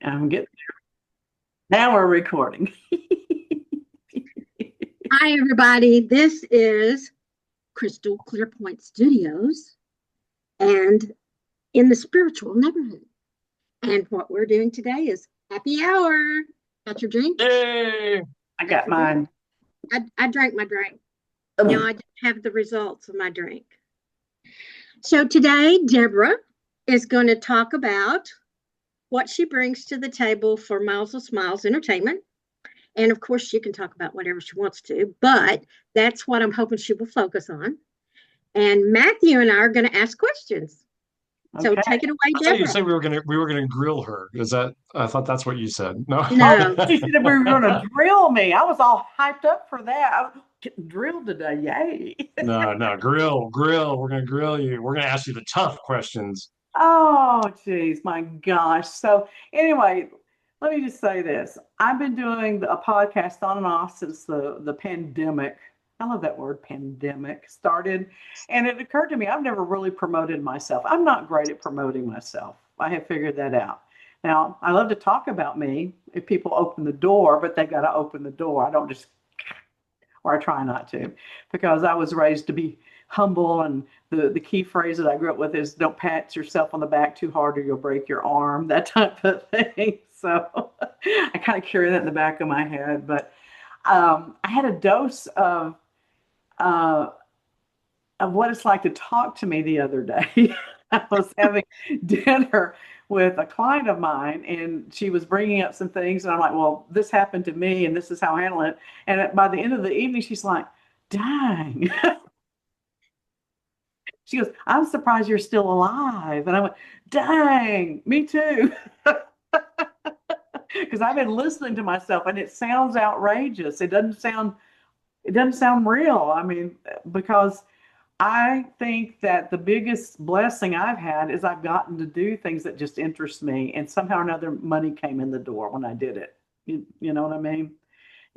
I'm getting now we're recording. Hi, everybody. This is Crystal Clear Point Studios and in the spiritual neighborhood. And what we're doing today is happy hour. Got your drink? Yay! I Got got your drink? mine. I drank my drink. No, Um, I didn't have the results of my drink. So today, Deborah is going to talk about what she brings to the table for Miles of Smiles Entertainment. And of course, she can talk about whatever she wants to, but that's what I'm hoping she will focus on. And Matthew and I are going to ask questions. So okay. take it away, I thought you Deborah. said we were gonna grill her. Is that I thought that's what you said. No. Oh, No, she said we were going to drill me. I was all hyped up for that. I was getting drilled today. Yay. No, no, grill. We're gonna grill you. We're gonna ask you the tough questions. Oh, geez, my gosh. So, anyway, let me just say this. I've been doing a podcast on and off since the pandemic. I love that word, pandemic, started. And it occurred to me, I've never really promoted myself. I'm not great at promoting myself. I have figured that out. Now, I love to talk about me if people open the door, but they got to open the door. I don't just, or I try not to, because I was raised to be humble. And the key phrase that I grew up with is don't pat yourself on the back too hard or you'll break your arm, that type of thing. So I kind of carry that in the back of my head. But I had a dose uh, of what it's like to talk to me the other day. I was having dinner with a client of mine, and she was bringing up some things, and I'm like, "Well, this happened to me, and this is how I handle it." And by the end of the evening, she's like, "Dang." She goes, "I'm surprised you're still alive." And I went, "Dang, me too." Because I've been listening to myself, and it sounds outrageous. It doesn't sound real. I mean, because I think that the biggest blessing I've had is I've gotten to do things that just interest me, and somehow or another, money came in the door when I did it. You know what I mean?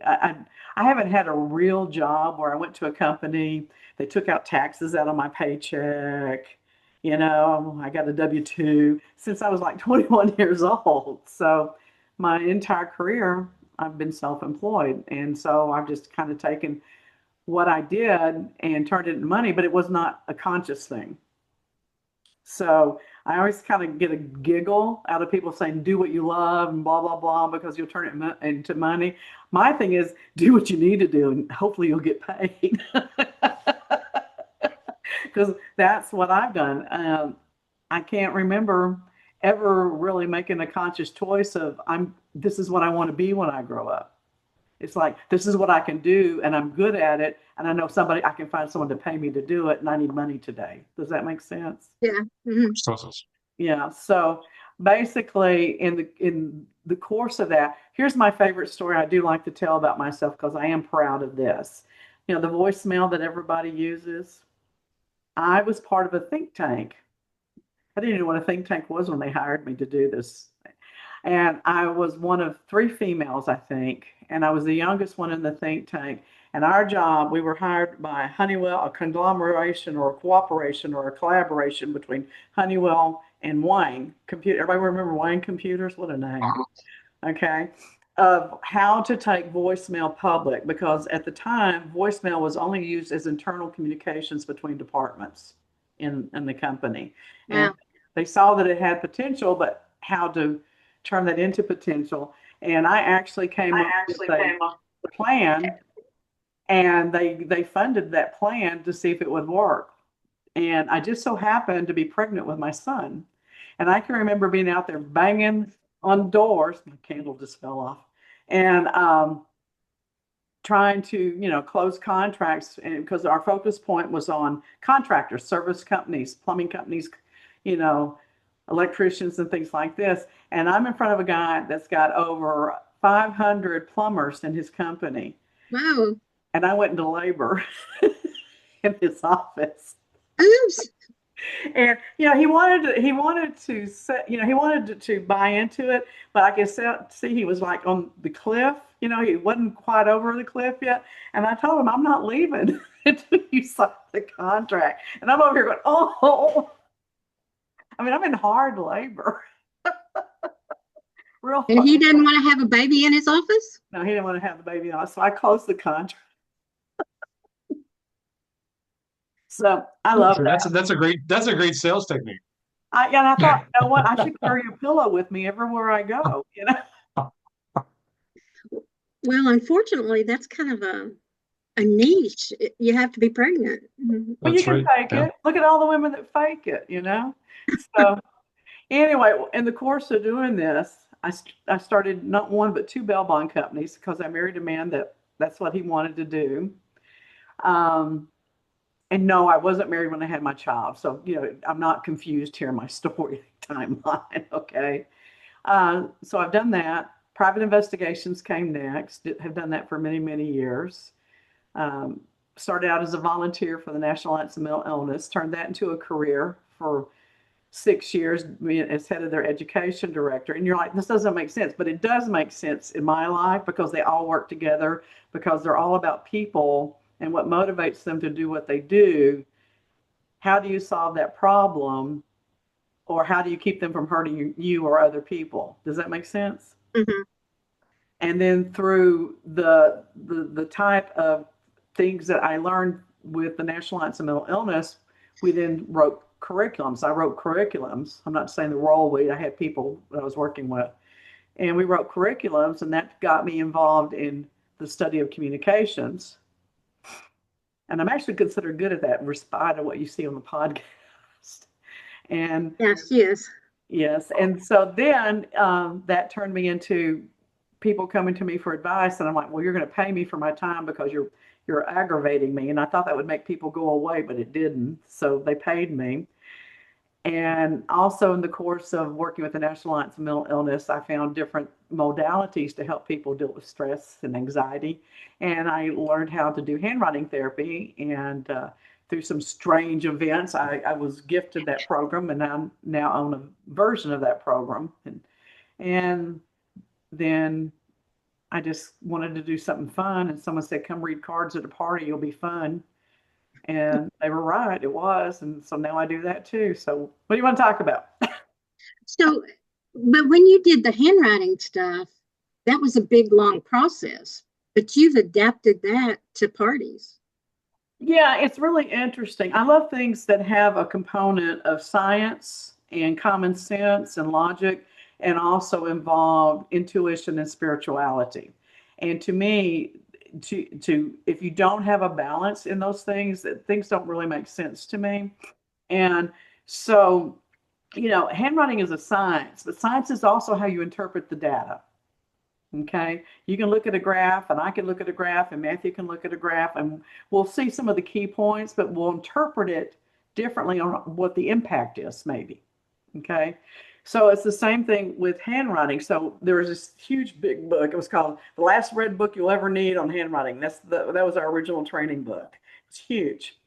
I, I haven't had a real job where I went to a company, they took out taxes out of my paycheck. I got a W-2 since I was like 21 years old. So my entire career, I've been self-employed. And so I've just kind of taken what I did and turned it into money, but it was not a conscious thing. So I always kind of get a giggle out of people saying, do what you love and blah, blah, blah, because you'll turn it into money. My thing is, do what you need to do and hopefully you'll get paid. Because that's what I've done. I can't remember ever really making a conscious choice of, this is what I want to be when I grow up. It's like, this is what I can do, and I'm good at it, and I know I can find someone to pay me to do it, and I need money today. Does that make sense? yeah. Mhm. Yeah. So basically, in the course of that, here's my favorite story I do like to tell about myself because I am proud of this. The voicemail that everybody uses. I was part of a think tank. I didn't even know what a think tank was when they hired me to do this. And I was one of three females, I think, and I was the youngest one in the think tank. And our job, we were hired by Honeywell, a conglomeration or a cooperation or a collaboration between Honeywell and Wayne Computer. Everybody remember Wayne Computers? What a name. Okay. Of how to take voicemail public, because at the time, voicemail was only used as internal communications between departments in the company. And Wow. they saw that it had potential, but how to turn that into potential. And I actually came up with a plan, and they funded that plan to see if it would work. And I just so happened to be pregnant with my son. And I can remember being out there banging on doors. My candle just fell off. And trying to, close contracts. And because our focus point was on contractors, service companies, plumbing companies, you know, electricians and things like this. And I'm in front of a guy that's got over 500 plumbers in his company. Wow. And I went into labor in his office. Oops. And he wanted to buy into it, but I could see he was like on the cliff. He wasn't quite over the cliff yet. And I told him I'm not leaving until you sign the contract. And I'm over here going, oh, I mean, I'm in hard labor. real And hard. he didn't want to have a baby in his office? No, he didn't want to have the baby on, so I closed the contract. So I love So that. that's a great sales technique. And I thought, you know what? I should carry a pillow with me everywhere I go. You know. Well, unfortunately, that's kind of a niche. You have to be pregnant. Well, you That's can right. fake Yeah. it. Look at all the women that fake it. You know. So anyway, in the course of doing this, I started not one but two bail bond companies because I married a man that's what he wanted to do. Um, and no, I wasn't married when I had my child. So, you know, I'm not confused here in my story timeline. Okay. So I've done that. Private investigations came next. Have done that for many, many years. Um, Started out as a volunteer for the National Alliance of Mental Illness, turned that into a career for 6 years as head of their education director. And you're like, this doesn't make sense, but it does make sense in my life because they all work together, because they're all about people and what motivates them to do what they do. How do you solve that problem, or how do you keep them from hurting you or other people? Does that make sense? Mm-hmm. And then through the type of things that I learned with the National Alliance of Mental Illness, we then wrote curriculums. I wrote curriculums. I'm not saying the role we, I had people that I was working with, and we wrote curriculums, and that got me involved in the study of communications. And I'm actually considered good at that, in spite of what you see on the podcast. And Yes, yes. yes, and so then that turned me into people coming to me for advice, and I'm like, well, you're going to pay me for my time because you're aggravating me. And I thought that would make people go away, but it didn't. So they paid me. And also in the course of working with the National Alliance of Mental Illness, I found different modalities to help people deal with stress and anxiety. And I learned how to do handwriting therapy. And through some strange events, I was gifted that program, and I now own a version of that program. And then I just wanted to do something fun, and someone said, "Come read cards at a party, you'll be fun." And they were right, it was. And so now I do that too. So, what do you want to talk about? So, but when you did the handwriting stuff, that was a big, long process. But you've adapted that to parties. Yeah, it's really interesting. I love things that have a component of science and common sense and logic, and also involve intuition and spirituality. And to me, to if you don't have a balance in those things, that things don't really make sense to me. And so, you know, handwriting is a science, but science is also how you interpret the data. Okay, you can look at a graph, and I can look at a graph, and Matthew can look at a graph, and we'll see some of the key points, but we'll interpret it differently on what the impact is, maybe. Okay, so it's the same thing with handwriting. So there was this huge big book. It was called "The Last Red Book You'll Ever Need on Handwriting." That was our original training book. It's huge,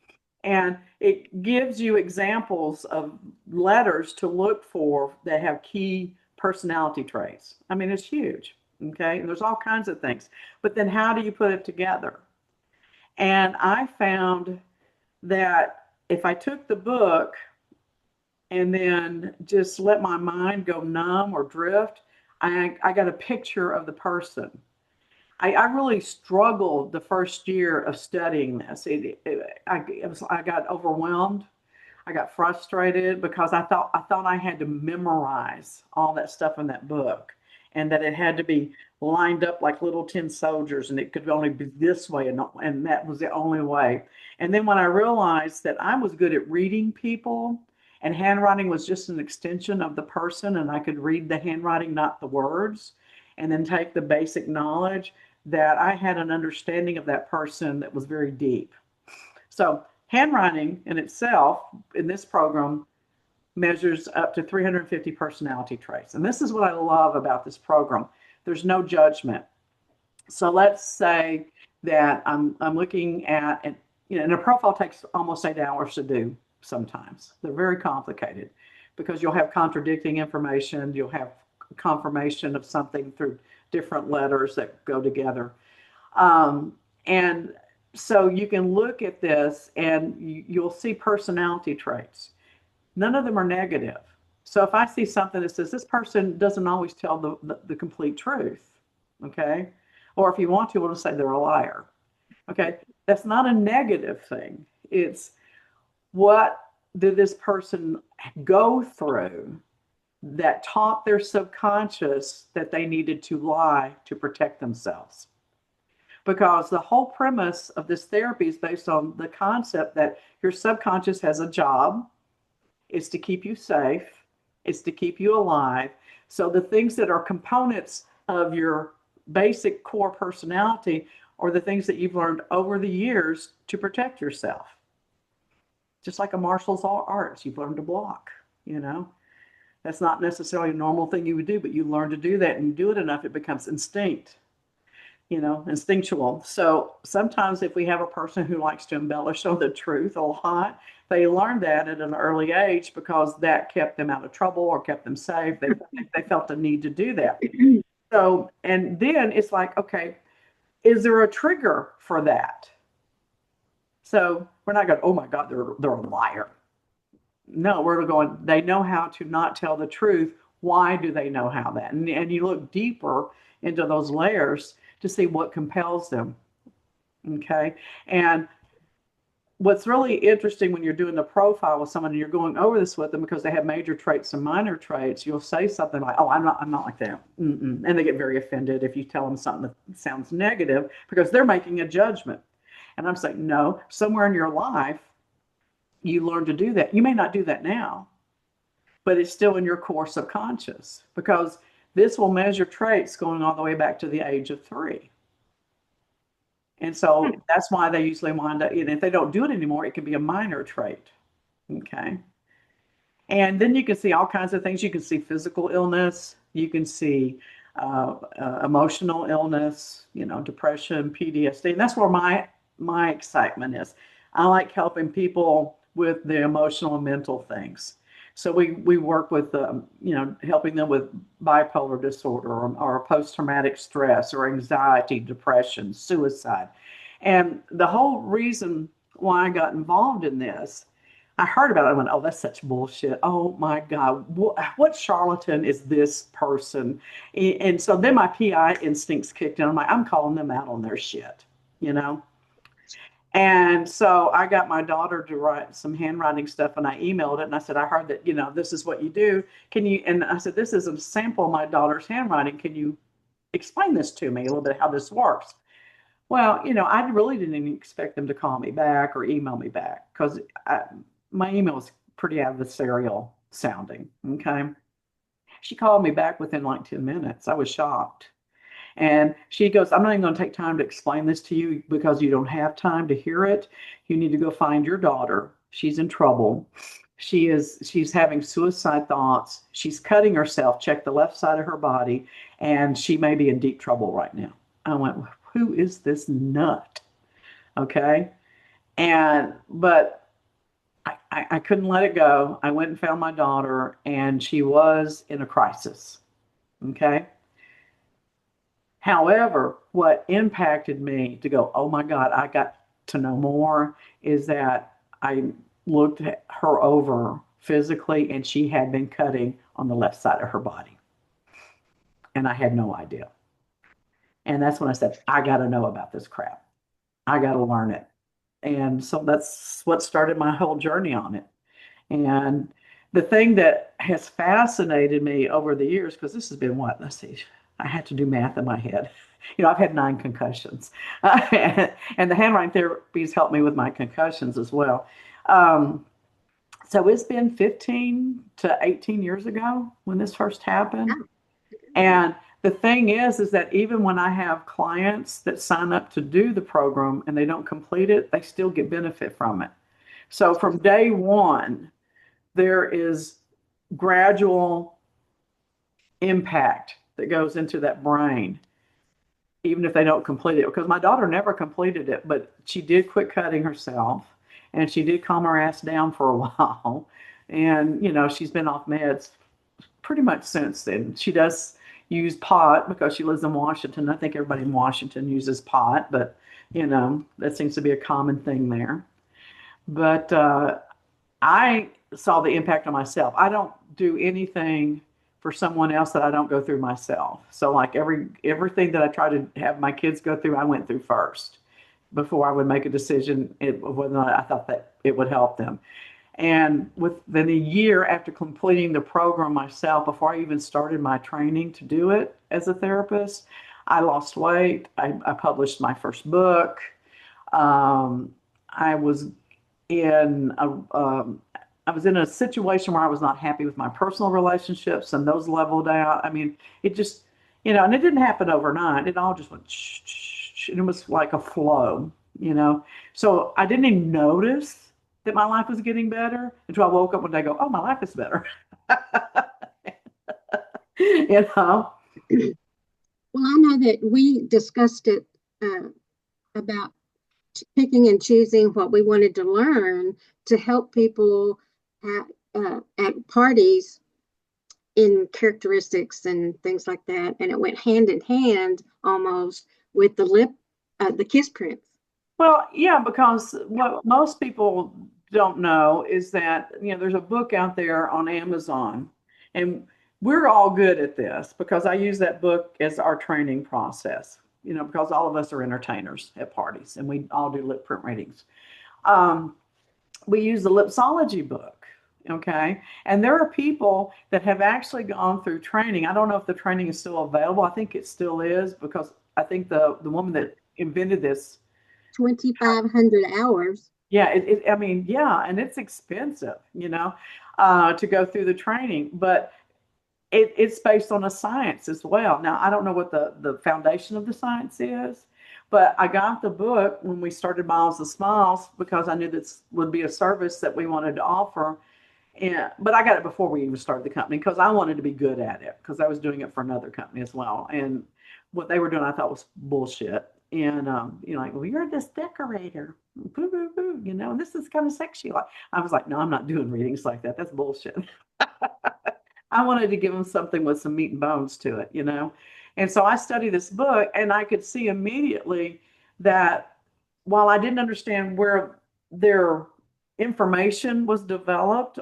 and it gives you examples of letters to look for that have key personality traits. I mean, it's huge. Okay, and there's all kinds of things. But then how do you put it together? And I found that if I took the book and then just let my mind go numb or drift, I got a picture of the person. I really struggled the first year of studying this. I got overwhelmed. I got frustrated because I thought I had to memorize all that stuff in that book, and that it had to be lined up like little tin soldiers, and it could only be this way, and that was the only way. And then when I realized that I was good at reading people, and handwriting was just an extension of the person, and I could read the handwriting, not the words, and then take the basic knowledge, that I had an understanding of that person that was very deep. So handwriting in itself in this program measures up to 350 personality traits. And this is what I love about this program. There's no judgment. So let's say that I'm looking at, and you know, and a profile takes almost 8 hours to do sometimes. They're very complicated because you'll have contradicting information, you'll have confirmation of something through different letters that go together. And so you can look at this and you'll see personality traits. None of them are negative. So if I see something that says this person doesn't always tell the complete truth, okay? Or if you want to, we'll just say they're a liar, okay? That's not a negative thing. It's what did this person go through that taught their subconscious that they needed to lie to protect themselves. Because the whole premise of this therapy is based on the concept that your subconscious has a job. It's to keep you safe. It's to keep you alive. So the things that are components of your basic core personality are the things that you've learned over the years to protect yourself. Just like a martial arts, you've learned to block, you know. That's not necessarily a normal thing you would do, but you learn to do that, and you do it enough, it becomes instinct, you know, instinctual. So sometimes if we have a person who likes to embellish on the truth a lot, they learn that at an early age because that kept them out of trouble or kept them safe. They felt the need to do that. So, and then it's like, okay, is there a trigger for that? So we're not going, oh my God, they're a liar. No, we're going, they know how to not tell the truth. Why do they know how that? And you look deeper into those layers to see what compels them. Okay. And what's really interesting when you're doing the profile with someone and you're going over this with them because they have major traits and minor traits, you'll say something like, oh, I'm not like that. And they get very offended if you tell them something that sounds negative because they're making a judgment. And I'm saying, no, somewhere in your life, you learn to do that. You may not do that now, but it's still in your core subconscious because this will measure traits going all the way back to the age of 3. And so that's why they usually wind up, and if they don't do it anymore, it can be a minor trait. Okay. And then you can see all kinds of things. You can see physical illness. You can see emotional illness, you know, depression, PTSD. And that's where my excitement is. I like helping people with the emotional and mental things. So we work with, you know, helping them with bipolar disorder or post-traumatic stress or anxiety, depression, suicide. And the whole reason why I got involved in this, I heard about it. I went, oh, that's such bullshit. Oh my God, what charlatan is this person? And so then my PI instincts kicked in. I'm like, I'm calling them out on their shit, you know? And so I got my daughter to write some handwriting stuff and I emailed it and I said, I heard that, you know, this is what you do. Can you, and I said, this is a sample of my daughter's handwriting. Can you explain this to me a little bit, how this works? Well, you know, I really didn't even expect them to call me back or email me back because my email is pretty adversarial sounding. Okay. She called me back within like 10 minutes. I was shocked. And she goes, I'm not even going to take time to explain this to you because you don't have time to hear it. You need to go find your daughter. She's in trouble. She's having suicide thoughts. She's cutting herself. Check the left side of her body. And she may be in deep trouble right now. I went, who is this nut? Okay. But I couldn't let it go. I went and found my daughter and she was in a crisis. Okay. However, what impacted me to go, oh my God, I got to know more is that I looked at her over physically and she had been cutting on the left side of her body. And I had no idea. And that's when I said, I got to know about this crap. I got to learn it. And so that's what started my whole journey on it. And the thing that has fascinated me over the years, because this has been what, let's see, I had to do math in my head. You know, I've had 9 concussions. And the handwriting therapies helped me with my concussions as well. So it's been 15 to 18 years ago when this first happened. And the thing is that even when I have clients that sign up to do the program and they don't complete it, they still get benefit from it. So from day one, there is gradual impact that goes into that brain, even if they don't complete it. Because my daughter never completed it, but she did quit cutting herself and she did calm her ass down for a while. And, you know, she's been off meds pretty much since then. She does use pot because she lives in Washington. I think everybody in Washington uses pot, but, you know, that seems to be a common thing there. But I saw the impact on myself. I don't do anything for someone else that I don't go through myself. So like everything that I try to have my kids go through, I went through first before I would make a decision of whether or not I thought that it would help them. And within a year after completing the program myself, before I even started my training to do it as a therapist, I lost weight. I published my first book. I was in I was in a situation where I was not happy with my personal relationships, and those leveled out. I mean, it just, and it didn't happen overnight. It all just went, and it was like a flow. So I didn't even notice that my life was getting better until I woke up one day and go, oh, my life is better. you know? Well, I know that we discussed it about picking and choosing what we wanted to learn to help people at parties in characteristics and things like that. And it went hand in hand almost with the kiss prints. Well, yeah, because what most people don't know is that, there's a book out there on Amazon, and we're all good at this because I use that book as our training process, because all of us are entertainers at parties and we all do lip print readings. We use the Lipsology book, okay? And there are people that have actually gone through training. I don't know if the training is still available. I think it still is because I think the woman that invented this 2,500 hours. Yeah, I mean, yeah, and it's expensive, to go through the training, but it's based on a science as well. Now, I don't know what the foundation of the science is, but I got the book when we started Miles of Smiles because I knew this would be a service that we wanted to offer. But I got it before we even started the company because I wanted to be good at it because I was doing it for another company as well. And what they were doing I thought was bullshit. And like, well, you're this decorator, boo, boo, boo, and this is kind of sexy. Like, I was like, no, I'm not doing readings like that. That's bullshit. I wanted to give them something with some meat and bones to it, And so I studied this book, and I could see immediately that while I didn't understand where their information was developed,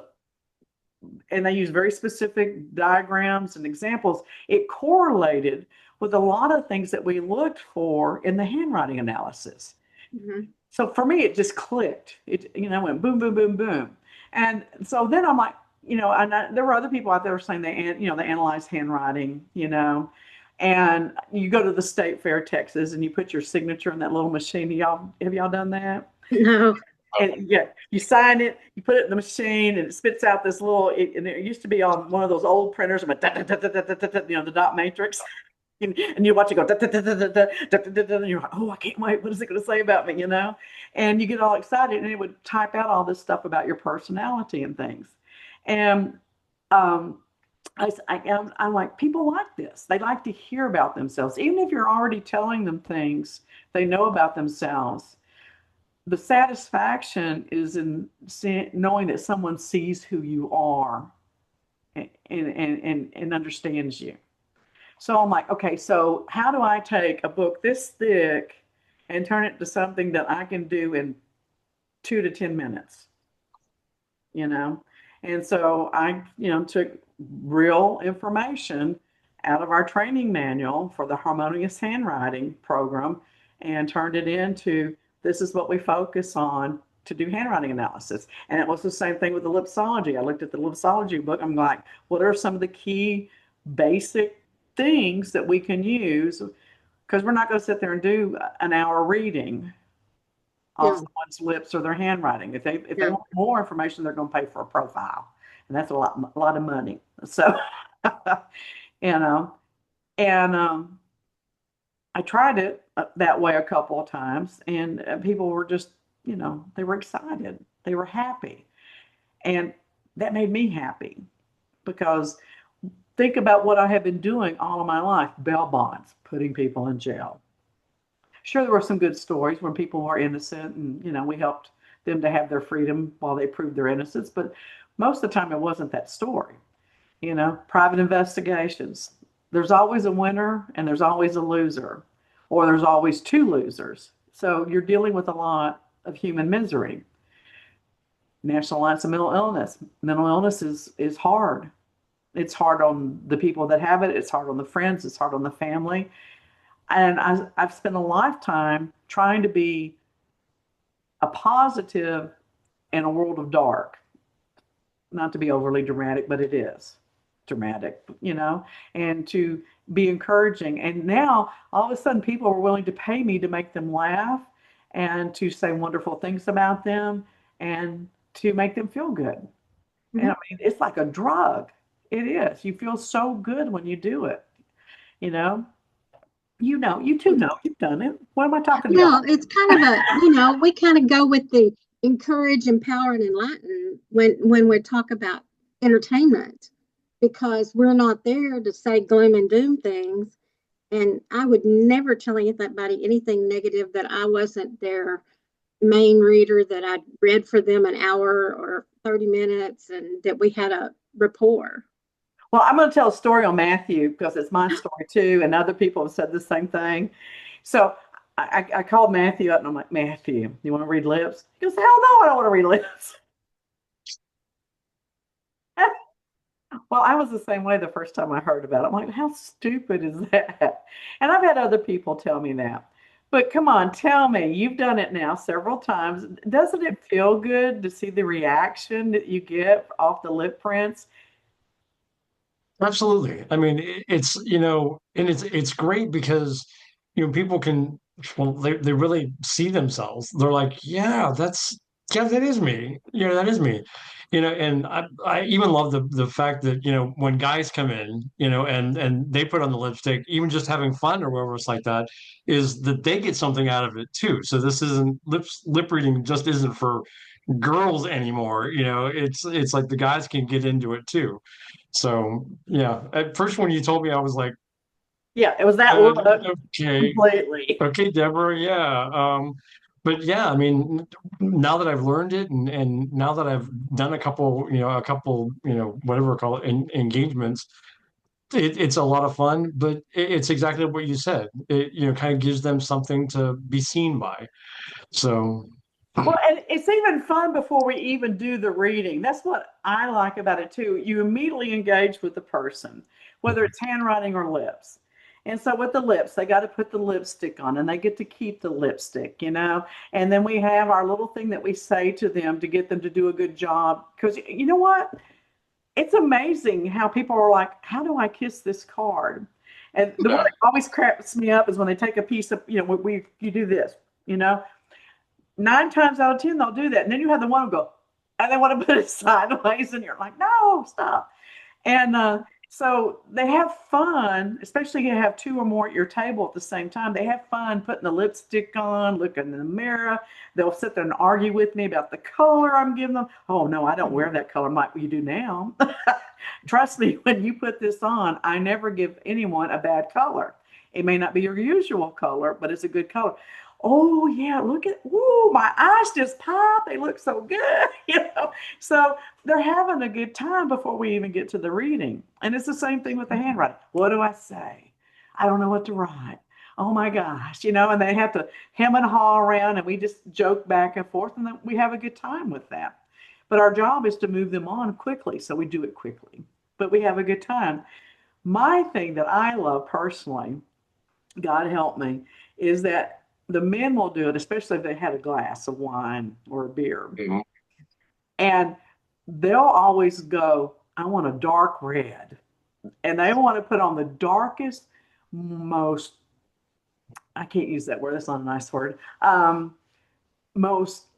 and they used very specific diagrams and examples, it correlated with a lot of things that we looked for in the handwriting analysis. Mm-hmm. So for me, it just clicked. It, went boom, boom, boom, boom. And so then I'm like, there were other people out there saying they analyze handwriting, and you go to the State Fair, Texas, and you put your signature in that little machine. Have y'all done that? No. And yeah, you sign it, you put it in the machine, and it spits out this little. And it used to be on one of those old printers, the dot matrix, and you watch it go, and you're like, oh, I can't wait. What is it going to say about me? And you get all excited, and it would type out all this stuff about your personality and things. And I'm like, people like this. They like to hear about themselves, even if you're already telling them things they know about themselves. The satisfaction is in knowing that someone sees who you are and understands you. So I'm like, okay, so how do I take a book this thick and turn it to something that I can do in 2 to 10 minutes? And so I, took real information out of our training manual for the harmonious handwriting program and turned it into, this is what we focus on to do handwriting analysis. And it was the same thing with the Lipsology. I looked at the Lipsology book. I'm like, what are some of the key basic things that we can use? Because we're not going to sit there and do an hour reading on someone's lips or their handwriting. If they want more information, they're going to pay for a profile, and that's a lot of money. So, and I tried it that way a couple of times, and people were just, they were excited, they were happy, and that made me happy because think about what I have been doing all of my life: bail bonds, putting people in jail. Sure, there were some good stories where people were innocent and, we helped them to have their freedom while they proved their innocence. But most of the time it wasn't that story. Private investigations. There's always a winner and there's always a loser, or there's always two losers. So you're dealing with a lot of human misery. National Alliance of Mental Illness. Mental illness is hard. It's hard on the people that have it. It's hard on the friends. It's hard on the family. And I've spent a lifetime trying to be a positive in a world of dark. Not to be overly dramatic, but it is dramatic, and to be encouraging. And now all of a sudden people are willing to pay me to make them laugh and to say wonderful things about them and to make them feel good. And I Mhm. mean, it's like a drug. It is. You feel so good when you do it, you know. You two know, you've done it. What am I talking to y'all? Well, it's kind of we kind of go with the encourage, empower, and enlighten when we talk about entertainment, because we're not there to say gloom and doom things. And I would never tell anybody anything negative that I wasn't their main reader, that I'd read for them an hour or 30 minutes and that we had a rapport. Well, I'm going to tell a story on Matthew because it's my story too, and other people have said the same thing. So I called Matthew up and I'm like, Matthew, you want to read lips? He goes, hell no, I don't want to read lips. Well, I was the same way the first time I heard about it. I'm like, how stupid is that? And I've had other people tell me that. But come on, tell me, you've done it now several times. Doesn't it feel good to see the reaction that you get off the lip prints? Absolutely. I mean, it's, and it's great because, people can, well, they really see themselves. They're like, yeah, that is me. That is me. And I even love the fact that, when guys come in, and they put on the lipstick, even just having fun or whatever it's like that, is that they get something out of it too. So this isn't lip reading just isn't for girls anymore. It's like the guys can get into it too. So yeah, at first when you told me, I was like, Yeah, it was that look okay, completely. okay, Deborah, yeah. But yeah, I mean, now that I've learned it, and now that I've done whatever we call it, engagements, it's a lot of fun. But it's exactly what you said. It kind of gives them something to be seen by. So Well, and it's even fun before we even do the reading. That's what I like about it too. You immediately engage with the person, whether it's handwriting or lips. And so with the lips, they got to put the lipstick on and they get to keep the lipstick. And then we have our little thing that we say to them to get them to do a good job. Because you know what? It's amazing how people are like, how do I kiss this card? And the one yeah. that always cracks me up is when they take a piece of, you do this, you know, 9 times out of 10, they'll do that. And then you have the one who go, and they want to put it sideways, and you're like, no, stop. And so they have fun, especially you have two or more at your table at the same time. They have fun putting the lipstick on, looking in the mirror. They'll sit there and argue with me about the color I'm giving them. Oh, no, I don't wear that color. I'm like, well, you do now. Trust me, when you put this on, I never give anyone a bad color. It may not be your usual color, but it's a good color. Oh yeah, look at, ooh, my eyes just pop. They look so good, So they're having a good time before we even get to the reading. And it's the same thing with the handwriting. What do I say? I don't know what to write. Oh my gosh, and they have to hem and haw around and we just joke back and forth and then we have a good time with that. But our job is to move them on quickly, so we do it quickly. But we have a good time. My thing that I love personally, God help me, is that the men will do it, especially if they had a glass of wine or a beer. Mhm. And they'll always go, I want a dark red. And they want to put on the darkest, most, I can't use that word, that's not a nice word, most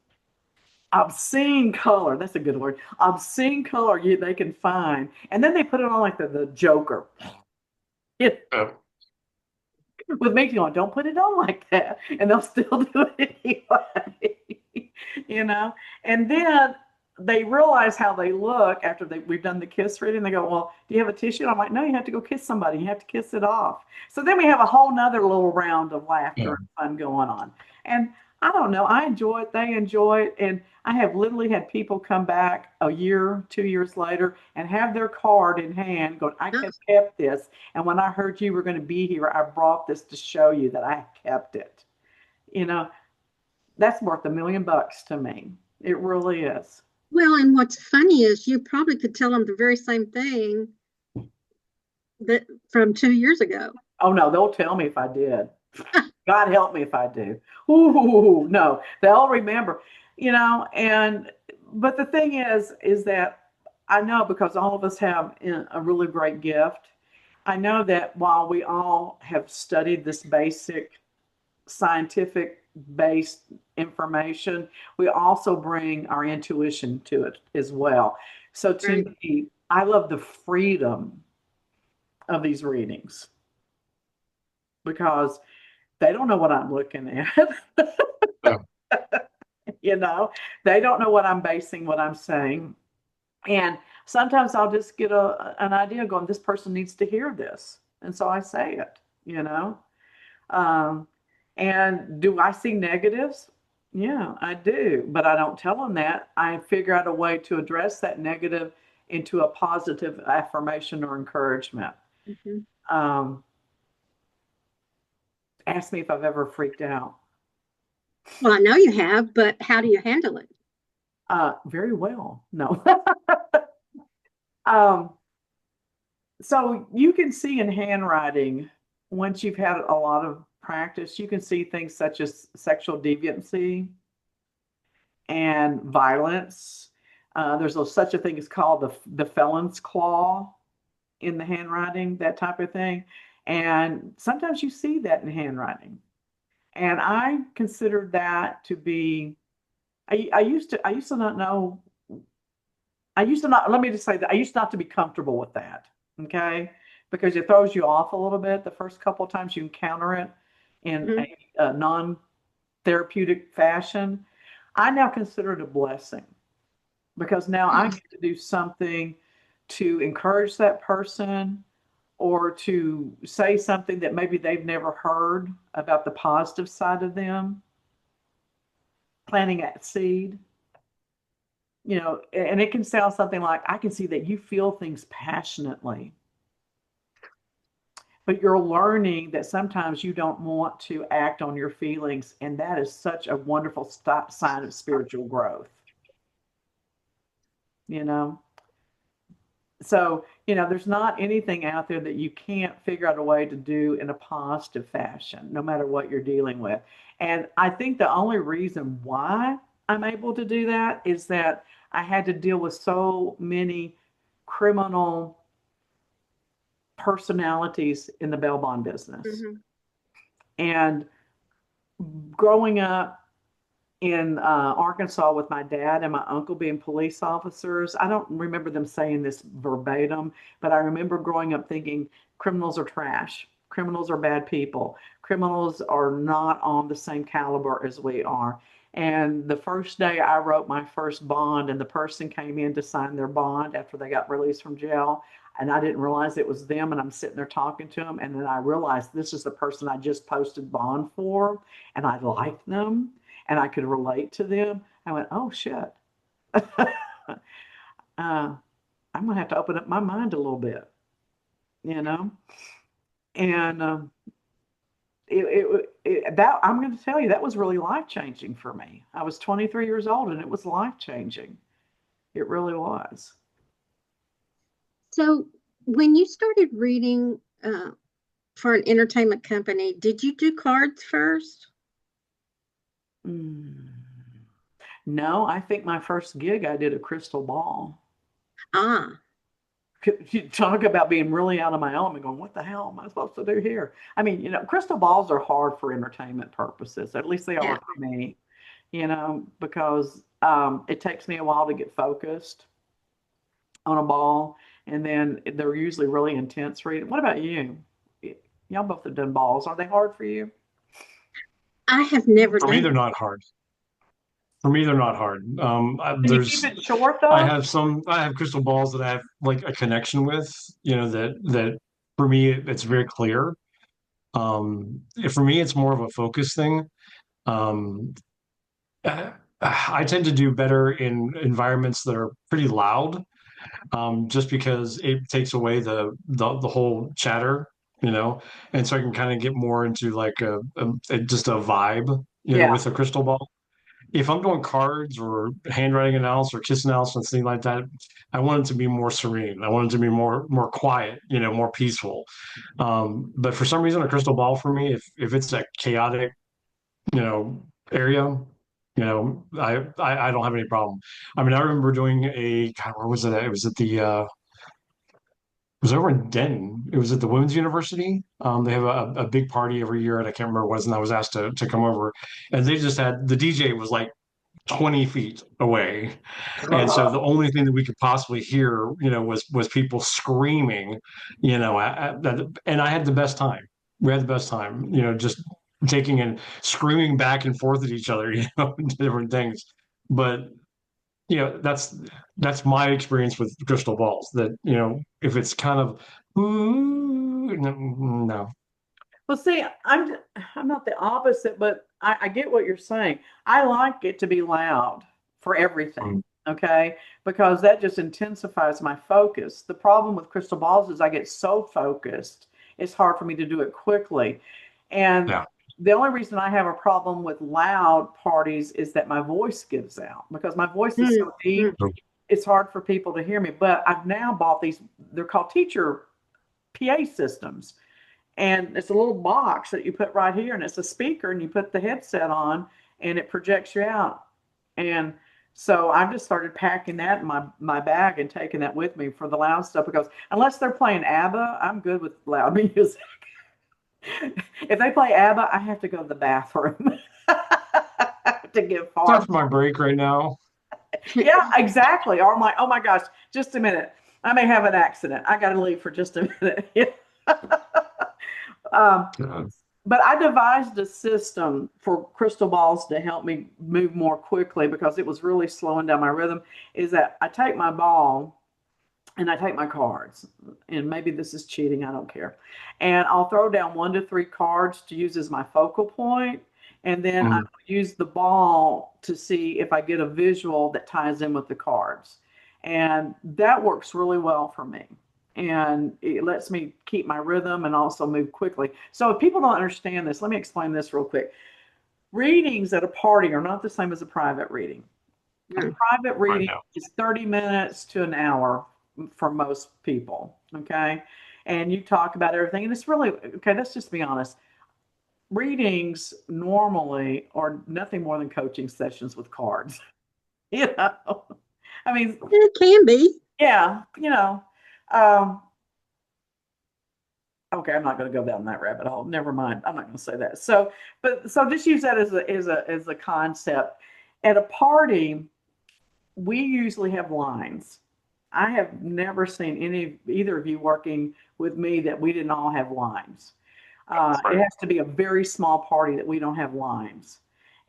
obscene color. That's a good word. Obscene color they can find. And then they put it on like the Joker. It, Uh, with me going, don't put it on like that. And they'll still do it anyway. you know? And then they realize how they look after we've done the kiss reading. They go, well, do you have a tissue? And I'm like, no, you have to go kiss somebody. You have to kiss it off. So then we have a whole nother little round of laughter yeah. and fun going on. And I don't know, I enjoy it. They enjoy it. And I have literally had people come back a year, 2 years later and have their card in hand going, I have kept this. And when I heard you were going to be here, I brought this to show you that I kept it. You know, that's worth $1,000,000 to me. It really is. Well, and what's funny is you probably could tell them the very same thing that from 2 years ago. Oh no, they'll tell me if I did. God help me if I do. Ooh, no, they'll remember, and but the thing is that I know because all of us have a really great gift. I know that while we all have studied this basic scientific based information, we also bring our intuition to it as well. So to Right. me, I love the freedom of these readings because they don't know what I'm looking at. Yeah. you know, they don't know what I'm basing what I'm saying. And sometimes I'll just get an idea going, this person needs to hear this. And so I say it, you know. Um, and do I see negatives? Yeah, I do. But I don't tell them that. I figure out a way to address that negative into a positive affirmation or encouragement. Mhm. Um, ask me if I've ever freaked out. Well, I know you have, but how do you handle it? Very well. No. um, so you can see in handwriting, once you've had a lot of practice, you can see things such as sexual deviancy and violence. There's such a thing as called the felon's claw in the handwriting, that type of thing. And sometimes you see that in handwriting. And I considered that to be, I used to not know, I used to not, let me just say that I used not to be comfortable with that. Okay. Because it throws you off a little bit the first couple of times you encounter it in Mhm. a non therapeutic fashion. I now consider it a blessing because now I get to do something to encourage that person or to say something that maybe they've never heard about the positive side of them, planting that seed. And it can sound something like, I can see that you feel things passionately, but you're learning that sometimes you don't want to act on your feelings. And that is such a wonderful sign of spiritual growth, you know? So, there's not anything out there that you can't figure out a way to do in a positive fashion, no matter what you're dealing with. And I think the only reason why I'm able to do that is that I had to deal with so many criminal personalities in the bail bond business. Mhm. And growing up in Arkansas with my dad and my uncle being police officers. I don't remember them saying this verbatim, but I remember growing up thinking criminals are trash. Criminals are bad people. Criminals are not on the same caliber as we are. And the first day I wrote my first bond, and the person came in to sign their bond after they got released from jail. And I didn't realize it was them. And I'm sitting there talking to them. And then I realized this is the person I just posted bond for. And I liked them and I could relate to them. I went, oh shit. I'm gonna have to open up my mind a little bit, you know. And that I'm going to tell you that was really life changing for me. I was 23 years old, and it was life changing. It really was. So, when you started reading for an entertainment company, did you do cards first? Mm. No, I think my first gig I did a crystal ball. Ah, You talk about being really out of my element, going, what the hell am I supposed to do here? I mean, crystal balls are hard for entertainment purposes. At least they are yeah. for me, because it takes me a while to get focused on a ball. And then they're usually really intense reading. What about you? Y'all both have done balls. Are they hard for you? I have never For me, done. they're not hard. For me, they're not hard. Can you keep it short though? I have crystal balls that I have like a connection with, that for me, it's very clear. For me, it's more of a focus thing. Um, I tend to do better in environments that are pretty loud, just because it takes away the whole chatter, and so I can kind of get more into like just a vibe, Yeah. with a crystal ball. if I'm doing cards or handwriting analysis or kiss analysis and things like that, I want it to be more serene. I want it to be more quiet, more peaceful. But for some reason, a crystal ball for me, if it's a chaotic, area, I don't have any problem. I mean, I remember doing God, where was it at? It was at the it was over in Denton. It was at the Women's University. They have a big party every year, and I can't remember what it was, and I was asked to come over. And they just had the DJ was like 20 feet away. And so the only thing that we could possibly hear, was people screaming, and I had the best time. We had the best time, just taking and screaming back and forth at each other, different things. But that's my experience with crystal balls. That if it's kind of ooh, no, no. Well, see, I'm not the opposite, but I get what you're saying. I like it to be loud for everything, okay? Because that just intensifies my focus. The problem with crystal balls is I get so focused, it's hard for me to do it quickly. And Yeah. the only reason I have a problem with loud parties is that my voice gives out because my voice is so deep. It's hard for people to hear me. But I've now bought these, they're called teacher PA systems. And it's a little box that you put right here, and it's a speaker, and you put the headset on, and it projects you out. And so I've just started packing that in my bag and taking that with me for the loud stuff because unless they're playing ABBA, I'm good with loud music. If they play ABBA, I have to go to the bathroom to get far. That's my break right now. Yeah, exactly. Or I'm like, oh my gosh, just a minute. I may have an accident. I got to leave for just a minute. But I devised a system for crystal balls to help me move more quickly because it was really slowing down my rhythm. Is that I take my ball and I take my cards, and maybe this is cheating, I don't care. And I'll throw down 1 to 3 cards to use as my focal point, and then I use the ball to see if I get a visual that ties in with the cards. And that works really well for me. And it lets me keep my rhythm and also move quickly. So if people don't understand this, let me explain this real quick. Readings at a party are not the same as a private reading. A private reading is 30 minutes to an hour for most people, okay? And you talk about everything, and it's really, okay, let's just be honest. Readings normally are nothing more than coaching sessions with cards. I mean, it can be. Yeah, okay, I'm not going to go down that rabbit hole. Never mind. I'm not going to say that. So just use that as a concept. At a party, we usually have lines. I have never seen either of you working with me that we didn't all have lines. It has to be a very small party that we don't have lines.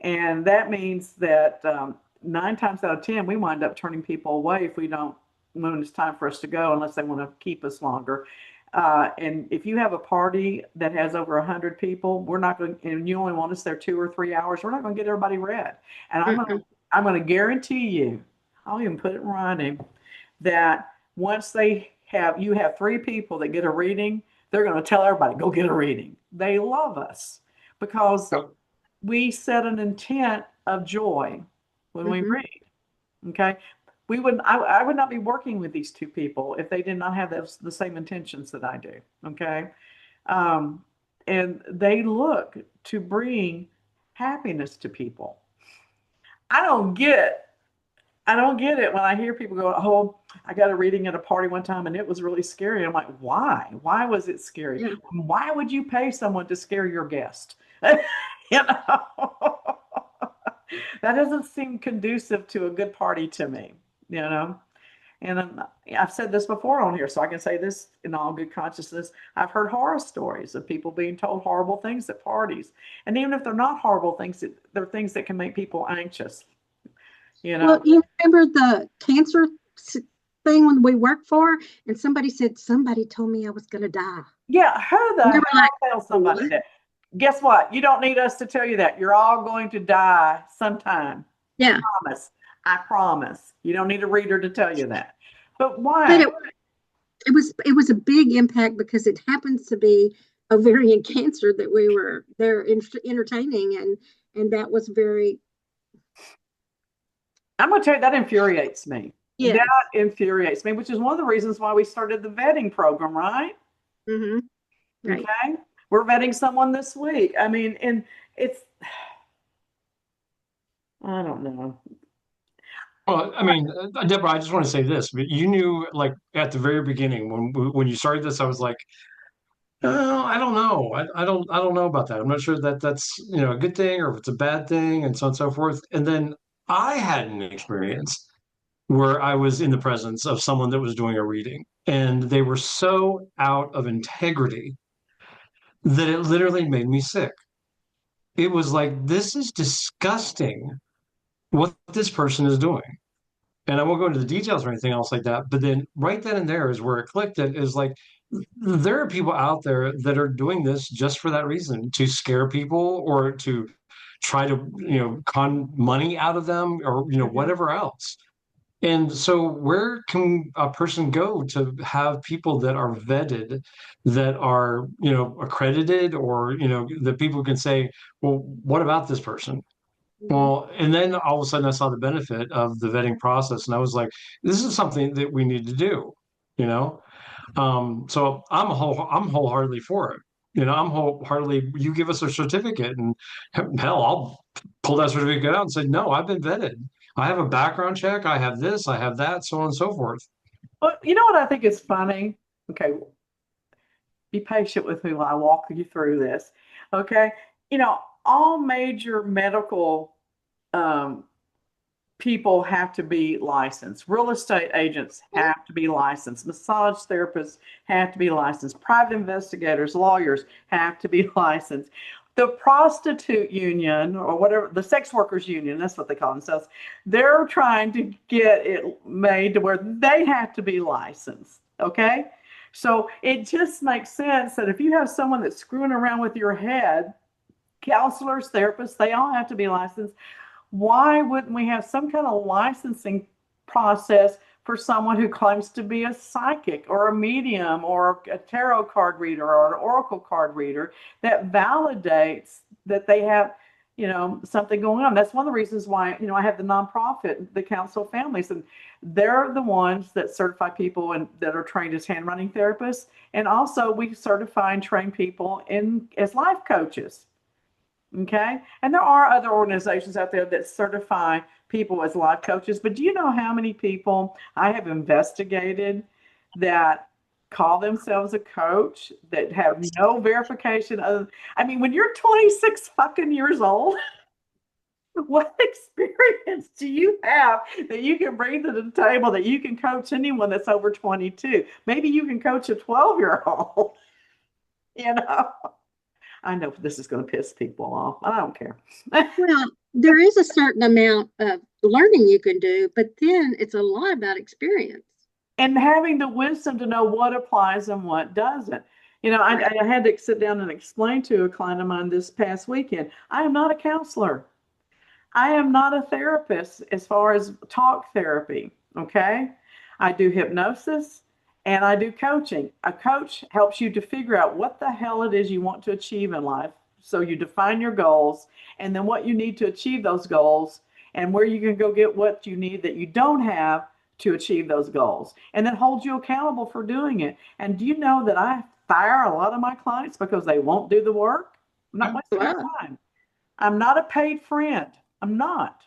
And that means that 9 times out of 10, we wind up turning people away when it's time for us to go, unless they want to keep us longer. And if you have a party that has over 100 people, we're not going to, and you only want us there 2 or 3 hours, we're not going to get everybody read. And I'm going to guarantee you, I'll even put it in writing, that once you have 3 people that get a reading, they're going to tell everybody, go get a reading. They love us because we set an intent of joy when we read. Okay. I would not be working with these 2 people if they did not have the same intentions that I do. Okay. And they look to bring happiness to people. I don't get it when I hear people go, oh, I got a reading at a party one time and it was really scary. I'm like, why? Why was it scary? Yeah. Why would you pay someone to scare your guest? That doesn't seem conducive to a good party to me, And I've said this before on here, so I can say this in all good consciousness. I've heard horror stories of people being told horrible things at parties. And even if they're not horrible things, they're things that can make people anxious. Well, you remember the cancer thing when we worked for, and somebody said, somebody told me I was going to die. Yeah, who the hell tells somebody that? Guess what? You don't need us to tell you that. You're all going to die sometime. Yeah. I promise. You don't need a reader to tell you that. But why? But it was a big impact because it happens to be ovarian cancer that we were there entertaining, and that was very I'm going to tell you, that infuriates me. Yes. That infuriates me, which is one of the reasons why we started the vetting program, right? Mm-hmm. Right. Okay. We're vetting someone this week. I mean, and it's, I don't know. Well, I mean, Deborah, I just want to say this. You knew, like at the very beginning when you started this, I was like, oh, I don't know. I don't know about that. I'm not sure that that's a good thing or if it's a bad thing, and so on and so forth. And then I had an experience where I was in the presence of someone that was doing a reading, and they were so out of integrity that it literally made me sick. It was like, this is disgusting what this person is doing. And I won't go into the details or anything else like that. But then right then and there is where it clicked. It is like, there are people out there that are doing this just for that reason, to scare people or to try to, con money out of them, or, Mhm. whatever else. And so, where can a person go to have people that are vetted, that are, accredited, or, that people can say, well, what about this person? Mhm. Well, and then all of a sudden I saw the benefit of the vetting process, and I was like, this is something that we need to do, you know? So I'm wholeheartedly for it. I'm wholeheartedly, you give us a certificate, and hell, I'll pull that certificate out and say, no, I've been vetted. I have a background check. I have this, I have that, so on and so forth. But you know what I think is funny? Okay, be patient with me while I walk you through this. Okay. You know, all major medical um, people have to be licensed. Real estate agents have to be licensed. Massage therapists have to be licensed. Private investigators, lawyers have to be licensed. The prostitute union, or whatever, the sex workers union, that's what they call themselves, they're trying to get it made to where they have to be licensed. Okay. So it just makes sense that if you have someone that's screwing around with your head, counselors, therapists, they all have to be licensed. Why wouldn't we have some kind of licensing process for someone who claims to be a psychic or a medium or a tarot card reader or an oracle card reader that validates that they have, something going on? That's one of the reasons why, I have the nonprofit, the Council of Families, and they're the ones that certify people and that are trained as handwriting therapists. And also we certify and train people in as life coaches. Okay. And there are other organizations out there that certify people as life coaches. But do you know how many people I have investigated that call themselves a coach that have no verification of, I mean, when you're 26 fucking years old, what experience do you have that you can bring to the table that you can coach anyone that's over 22? Maybe you can coach a 12-year-old, you know? I know this is going to piss people off. I don't care. Well, there is a certain amount of learning you can do, but then it's a lot about experience. And having the wisdom to know what applies and what doesn't. Right. I had to sit down and explain to a client of mine this past weekend, I am not a counselor. I am not a therapist as far as talk therapy. Okay. I do hypnosis and I do coaching. A coach helps you to figure out what the hell it is you want to achieve in life. So you define your goals and then what you need to achieve those goals and where you can go get what you need that you don't have to achieve those goals, and then hold you accountable for doing it. And do you know that I fire a lot of my clients because they won't do the work? I'm not wasting my Wow. time. I'm not a paid friend. I'm not.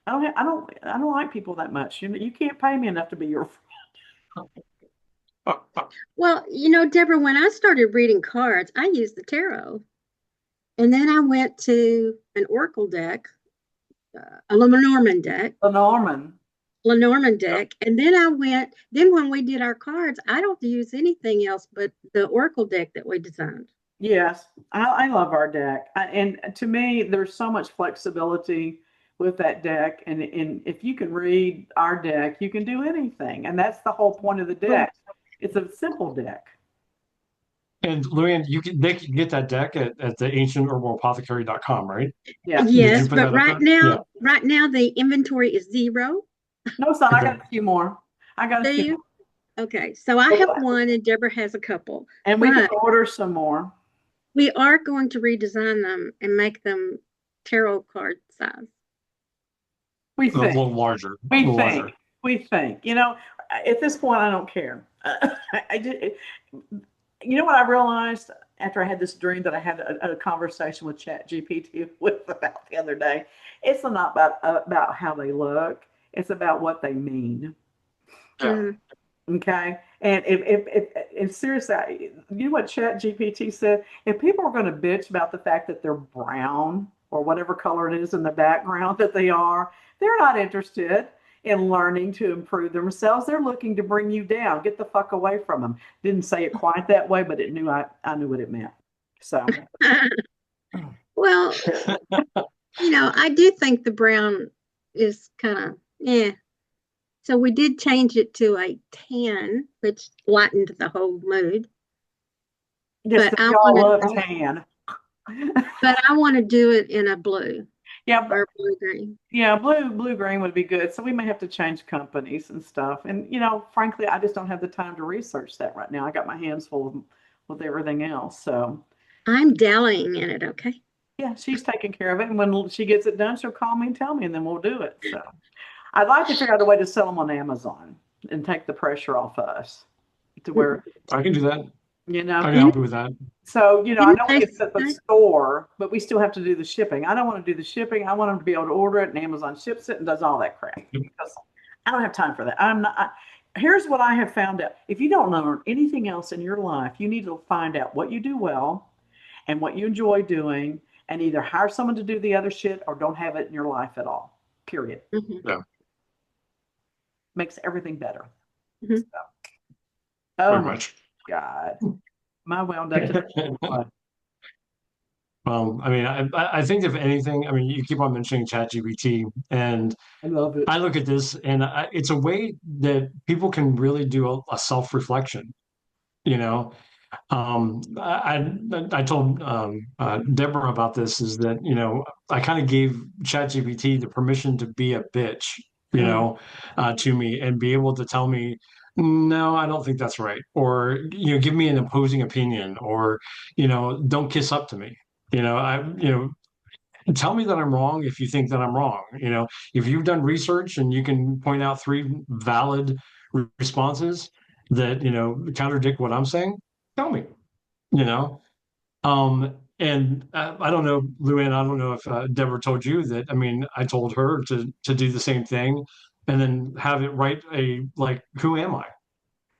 I don't like people that much. You can't pay me enough to be your Well, Deborah, when I started reading cards, I used the tarot. And then I went to an oracle deck, a Norman. Lenormand deck. And then when we did our cards, I don't use anything else but the oracle deck that we designed. Yes, I love our deck. And to me, there's so much flexibility with that deck. And if you can read our deck, you can do anything. And that's the whole point of the Well, deck. It's a simple deck. And Luann, they can get that deck at the ancientherbalapothecary.com, right? Yeah. Did you yes, put but that up there? Yeah. right now the inventory is zero. No, son, I Okay. got a few more. I got a Do few you? more. Okay, so I have one and Deborah has a couple, And we can but order some more. we are going to redesign them and make them tarot card size. We A think. little larger, a We little think. larger. We think. At this point, I don't care. I did. You know what I realized after I had this dream that I had a conversation with Chat GPT with about the other day? It's not about how they look. It's about what they mean. Yeah. Mhm. Okay. And if seriously, you know what Chat GPT said? If people are going to bitch about the fact that they're brown or whatever color it is in the background that they are, they're not interested in learning to improve themselves. They're looking to bring you down. Get the fuck away from them. Didn't say it quite that way, but I knew what it meant. So Well, I do think the brown is kind of, yeah. So we did change it to a tan, which lightened the whole mood. yes, But I y'all want love to, tan. but I want to do it in a blue Yeah, or blue green. yeah, blue green would be good. So we may have to change companies and stuff. And frankly, I just don't have the time to research that right now. I got my hands full with everything else. So I'm dallying in it. Okay. yeah, she's taking care of it. And when she gets it done, she'll call me and tell me, and then we'll do it. So I'd like to figure out a way to sell them on Amazon and take the pressure off us to where, I can do that. you I know, can help you with that. so, I Didn't know they it's at the say? store, but we still have to do the shipping. I don't want to do the shipping. I want them to be able to order it and Amazon ships it and does all that crap because I don't have time for that. I'm not. Here's what I have found out. If you don't learn anything else in your life, you need to find out what you do well and what you enjoy doing and either hire someone to do the other shit or don't have it in your life at all. Period. Mhm, Yeah, Makes everything better. mhm. So, oh very my much. God. Am I wound up to what? I mean, I think if anything, I mean, you keep on mentioning ChatGPT, and I love it. I look at this, and it's a way that people can really do a self-reflection. You know, I told Deborah about this is that I kind of gave ChatGPT the permission to be a bitch, Mm, to me and be able to tell me, no, I don't think that's right, or give me an opposing opinion, or don't kiss up to me. Tell me that I'm wrong if you think that I'm wrong. If you've done research and you can point out three valid responses that contradict what I'm saying, tell me you know and I don't know, Luann, I don't know if Deborah told you that. I mean, I told her to do the same thing and then have it write a, like, who am I,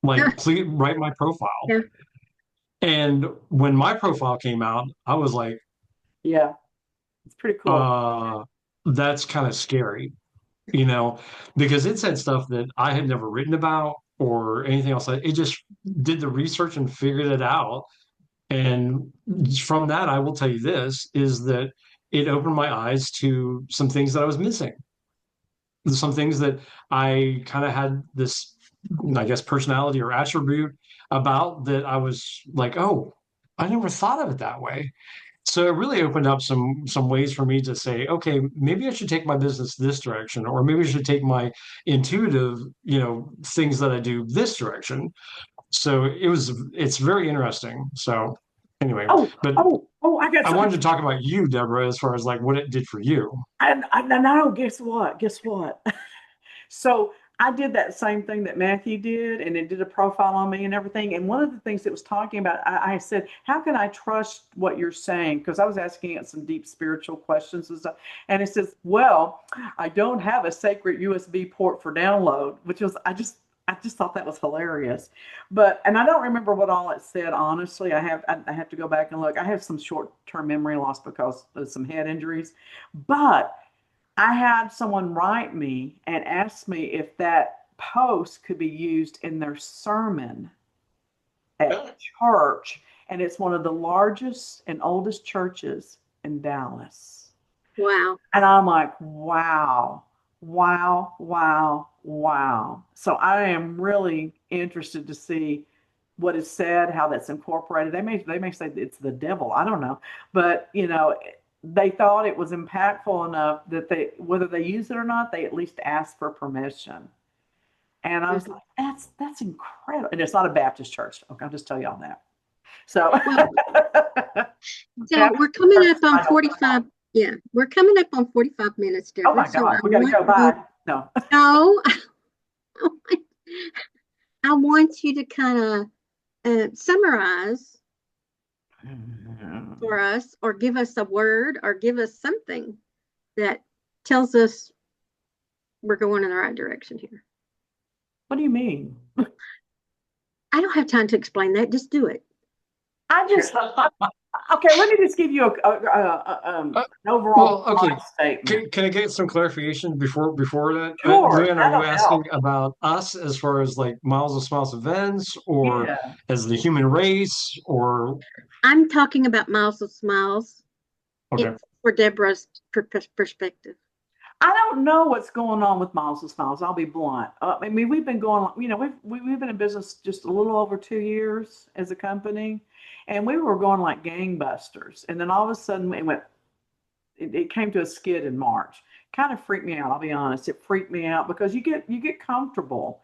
like, please write my profile. Yeah. And when my profile came out, I was like, yeah, it's pretty cool. uh that's kind of scary, you know because it said stuff that I had never written about or anything else. It just did the research and figured it out. And from that, I will tell you this is that it opened my eyes to some things that I was missing, some things that I kind of had this, I guess, personality or attribute about that I was like, oh, I never thought of it that way. So it really opened up some ways for me to say, okay, maybe I should take my business this direction, or maybe I should take my intuitive, things that I do this direction. So it's very interesting. So anyway, Oh, but oh, oh, I got I something. wanted to talk about you, Deborah, as far as like what it did for you. I no, guess what? Guess what? So I did that same thing that Matthew did, and it did a profile on me and everything. And one of the things it was talking about, I said, how can I trust what you're saying? Because I was asking it some deep spiritual questions and stuff. And it says, well, I don't have a sacred USB port for download, which was, I just thought that was hilarious. And I don't remember what all it said, honestly. I have to go back and look. I have some short-term memory loss because of some head injuries. But I had someone write me and ask me if that post could be used in their sermon at church. And it's one of the largest and oldest churches in Dallas. Wow. And I'm like, wow, wow, wow, wow. So I am really interested to see what is said, how that's incorporated. They may say it's the devil. I don't know, but they thought it was impactful enough that whether they use it or not, they at least asked for permission. And I was Mhm. like, that's incredible. And it's not a Baptist church. Okay, I'll just tell you all that. So Well, so Baptist we're coming churches, up on I don't know. 45. Yeah, we're coming up on 45 minutes, Oh Deborah. my So God, we got to go. Bye. No. no, I want you to kind of summarize for us, or give us a word, or give us something that tells us we're going in the right direction here. What do you mean? I don't have time to explain that. Just do it. I just okay. Let me just give you an overall Well, okay. statement. Can I get some clarification before that? Sure, Luann, are you that'll help. asking about us as far as like Miles of Smiles events, or Yeah. as the human race, or I'm talking about Miles of Smiles. okay? It's for Deborah's perspective. I don't know what's going on with Miles and Smiles. I'll be blunt. I mean, we've been going, we've been in business just a little over 2 years as a company, and we were going like gangbusters. And then all of a sudden, it came to a skid in March. Kind of freaked me out. I'll be honest. It freaked me out because you get comfortable,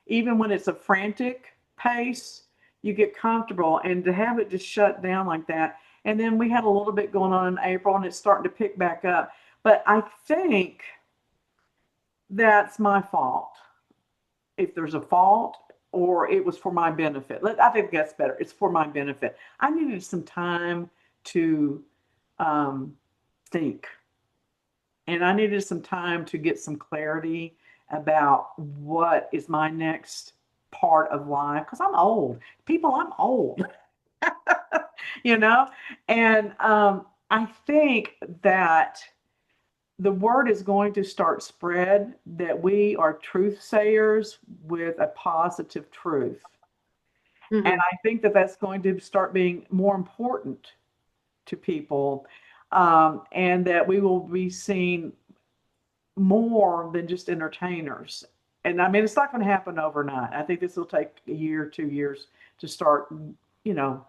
even when it's a frantic pace. You get comfortable, and to have it just shut down like that. And then we had a little bit going on in April, and it's starting to pick back up. But I think that's my fault. If there's a fault, or it was for my benefit, I think that's better. It's for my benefit. I needed some time to think, and I needed some time to get some clarity about what is my next part of life, because I'm old. People, I'm old, you know? And I think that the word is going to start spread that we are truth sayers with a positive truth. And Mm-hmm. I think that that's going to start being more important to people, and that we will be seen more than just entertainers. And I mean, it's not going to happen overnight. I think this will take a year, 2 years to start, you know,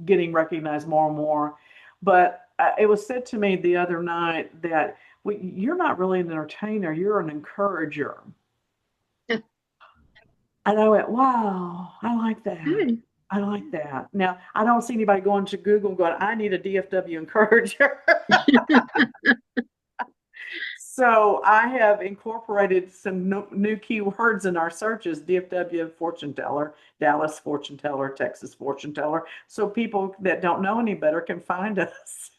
getting recognized more and more. But it was said to me the other night that you're not really an entertainer, you're an encourager. And I went, wow, I like that. Good. I like that. Now, I don't see anybody going to Google and going, I need a DFW encourager. So I have incorporated some new keywords in our searches: DFW fortune teller, Dallas fortune teller, Texas fortune teller. So people that don't know any better can find us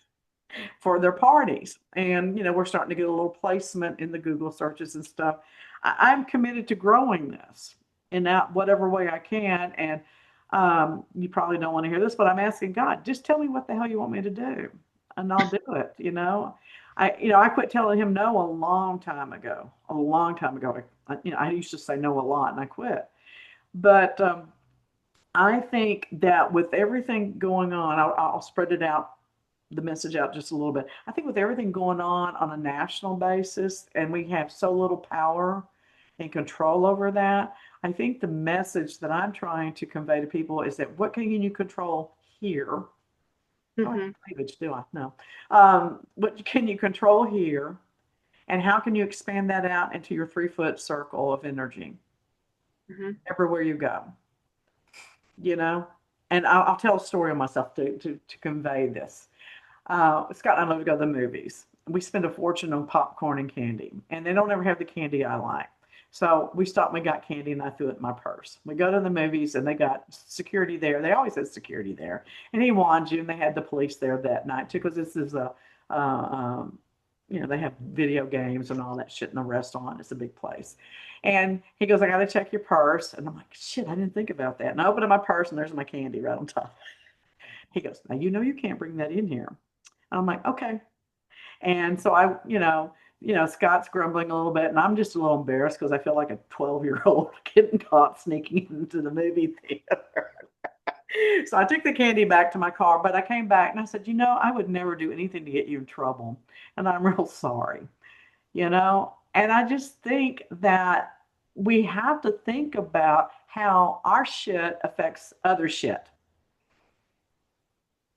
for their parties. And, we're starting to get a little placement in the Google searches and stuff. I'm committed to growing this in that whatever way I can. And you probably don't want to hear this, but I'm asking God, just tell me what the hell you want me to do, and I'll do it. I quit telling him no a long time ago. A long time ago. I used to say no a lot, and I quit. But I think that with everything going on, I'll spread it out, the message out just a little bit. I think with everything going on a national basis, and we have so little power and control over that, I think the message that I'm trying to convey to people is that what can you control here? I don't Mm-hmm. have cleavage, do I? No. What can you control here? And how can you expand that out into your 3-foot circle of energy Mm-hmm. everywhere you go? You know? And I'll tell a story on myself to convey this. Scott and I love to go to the movies. We spend a fortune on popcorn and candy, and they don't ever have the candy I like. So we stopped and we got candy, and I threw it in my purse. We go to the movies, and they got security there. They always had security there. And he warned you, and they had the police there that night too, because this is uh, um, they have video games and all that shit in the restaurant. It's a big place. And he goes, I got to check your purse. And I'm like, shit, I didn't think about that. And I open up my purse, and there's my candy right on top. He goes, now, you can't bring that in here. And I'm like, okay. And so Scott's grumbling a little bit, and I'm just a little embarrassed because I feel like a 12-year-old getting caught sneaking into the movie theater. So I took the candy back to my car, but I came back and I said, I would never do anything to get you in trouble. And I'm real sorry, And I just think that we have to think about how our shit affects other shit,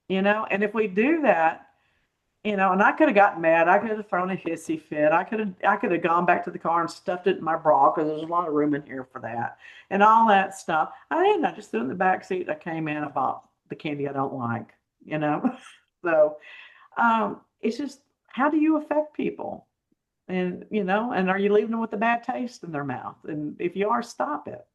And if we do that, and I could have gotten mad. I could have thrown a hissy fit. I could have gone back to the car and stuffed it in my bra because there's a lot of room in here for that, and all that stuff. I didn't. I just threw it in the back seat. I came in. I bought the candy I don't like. So it's just how do you affect people? And, and are you leaving them with a bad taste in their mouth? And if you are, stop it.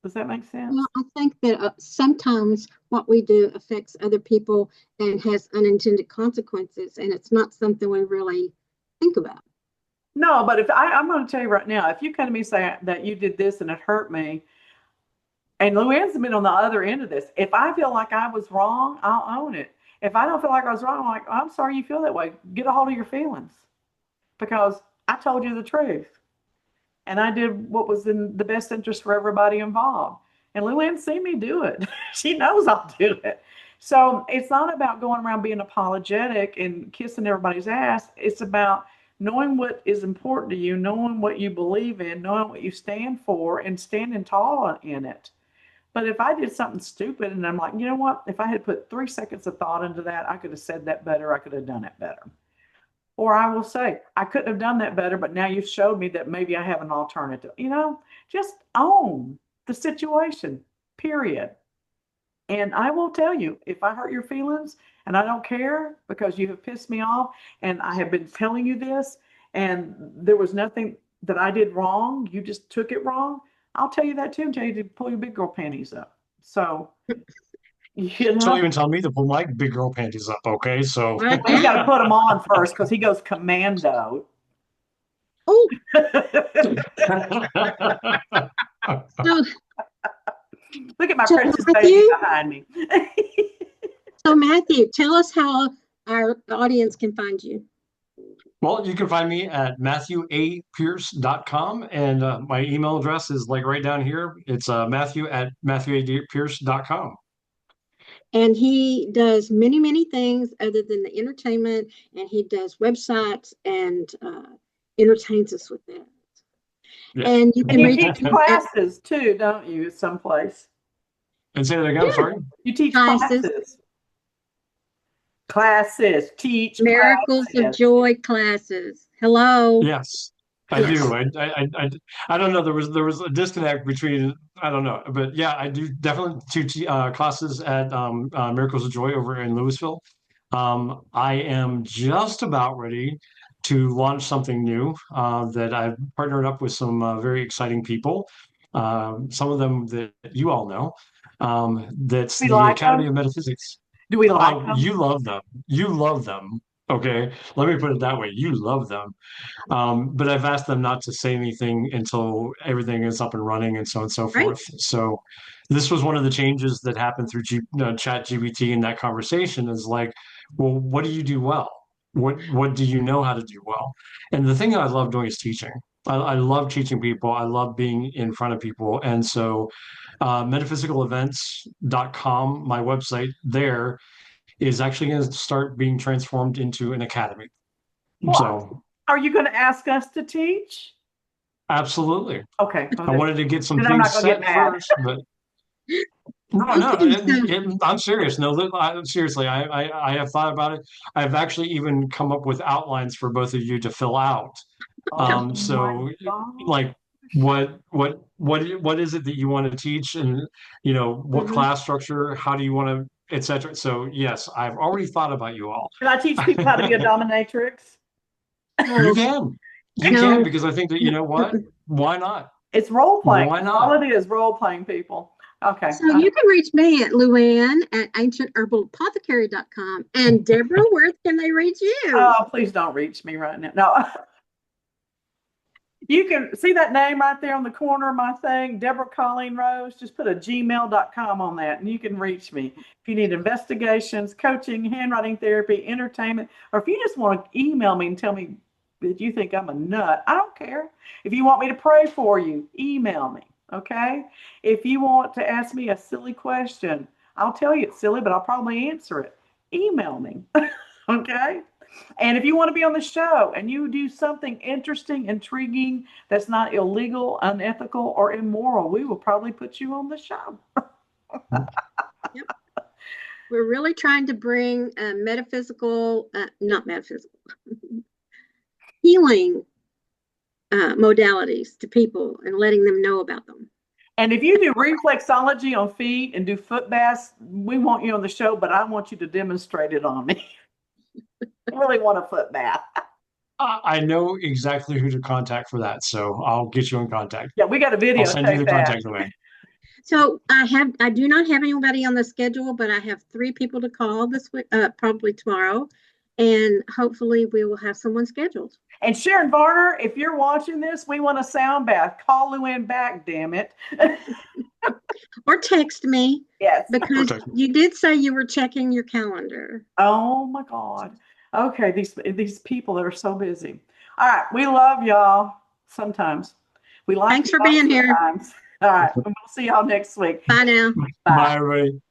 Does that make sense? Well, I think that sometimes what we do affects other people and has unintended consequences, and it's not something we really think about. No, but I'm going to tell you right now, if you come to me saying that you did this and it hurt me, and Luann's been on the other end of this, if I feel like I was wrong, I'll own it. If I don't feel like I was wrong, I'm like, I'm sorry you feel that way. Get a hold of your feelings, because I told you the truth. And I did what was in the best interest for everybody involved. And Luann's seen me do it. She knows I'll do it. So it's not about going around being apologetic and kissing everybody's ass. It's about knowing what is important to you, knowing what you believe in, knowing what you stand for, and standing tall in it. But if I did something stupid and I'm like, you know what? If I had put 3 seconds of thought into that, I could have said that better. I could have done it better. Or I will say, I couldn't have done that better, but now you've showed me that maybe I have an alternative. Just own the situation, period. And I will tell you, if I hurt your feelings and I don't care because you have pissed me off and I have been telling you this and there was nothing that I did wrong, you just took it wrong, I'll tell you that too and tell you to pull your big girl panties up. So, Don't even tell me to pull my big girl panties up, okay? So he's got to put them on first because he goes commando. Oh, so, Look at my so precious Matthew, baby behind me. so Matthew, tell us how our audience can find you. Well, you can find me at matthewapierce.com, and my email address is like right down here. It's matthew@matthewapierce.com. And he does many, many things other than the entertainment, and he does websites and entertains us with that. Yeah. And you can You reach teach classes too, don't you, someplace? And say that again, Yeah. sorry? You teach classes. Teach Miracles classes. of Joy classes. Hello. Yes, I Yes. do. I don't know. There was a disconnect between, I don't know, but yeah, I do definitely teach classes at Miracles of Joy over in Louisville. I am just about ready to launch something new that I've partnered up with some very exciting people. Some of them that you all know. That's We the like Academy them? of Metaphysics. Do we like Oh, them? you love them. You love them. Okay, let me put it that way. You love them. But I've asked them not to say anything until everything is up and running and so on and so Right. forth. So this was one of the changes that happened through Chat GBT in that conversation is like, well, what do you do well? What do you know how to do well? And the thing that I love doing is teaching. I love teaching people. I love being in front of people. And so metaphysicalevents.com, my website there, is actually going to start being transformed into an academy. Well, So are you going to ask us to teach? absolutely. Okay. I wanted to get some Then I'm things not going to get set mad. first, but no, Okay, so I'm serious. No, seriously, I have thought about it. I've actually even come up with outlines for both of you to fill out. Oh So my God. like what is it that you want to teach, and what mhm. class structure, how do you want to, etc. So yes, I've already thought about you all. Can I teach people how to be a dominatrix? You No, can. You can, no. because I think that, you know what? Why not? It's role playing. Why That's all not? it is, role playing people. Okay. So you can reach me at Luann at ancientherbalapothecary.com. And Deborah, where can they reach you? Oh, please don't reach me right now. No. You can see that name right there on the corner of my thing, Deborah Colleen Rose. Just put a gmail.com on that and you can reach me. If you need investigations, coaching, handwriting therapy, entertainment, or if you just want to email me and tell me that you think I'm a nut, I don't care. If you want me to pray for you, email me. Okay. If you want to ask me a silly question, I'll tell you it's silly, but I'll probably answer it. Email me. Okay. And if you want to be on the show and you do something interesting, intriguing, that's not illegal, unethical, or immoral, we will probably put you on the show. Yep. We're really trying to bring not metaphysical, healing modalities to people and letting them know about them. And if you do reflexology on feet and do foot baths, we want you on the show, but I want you to demonstrate it on me. I really want a foot bath. I know exactly who to contact for that, so I'll get you in contact. Yeah, we got to I'll send you videotape the that. contact link. So I do not have anybody on the schedule, but I have 3 people to call this week, probably tomorrow, and hopefully we will have someone scheduled. And Sharon Varner, if you're watching this, we want a sound bath. Call Luann back, damn it. Or text me Yes. because you did say you were checking your calendar. Oh my God. Okay, these people that are so busy. All right, we love y'all sometimes. We like Thanks for y'all being here. sometimes. All right, and we'll see y'all next week. Bye now. Bye, everybody.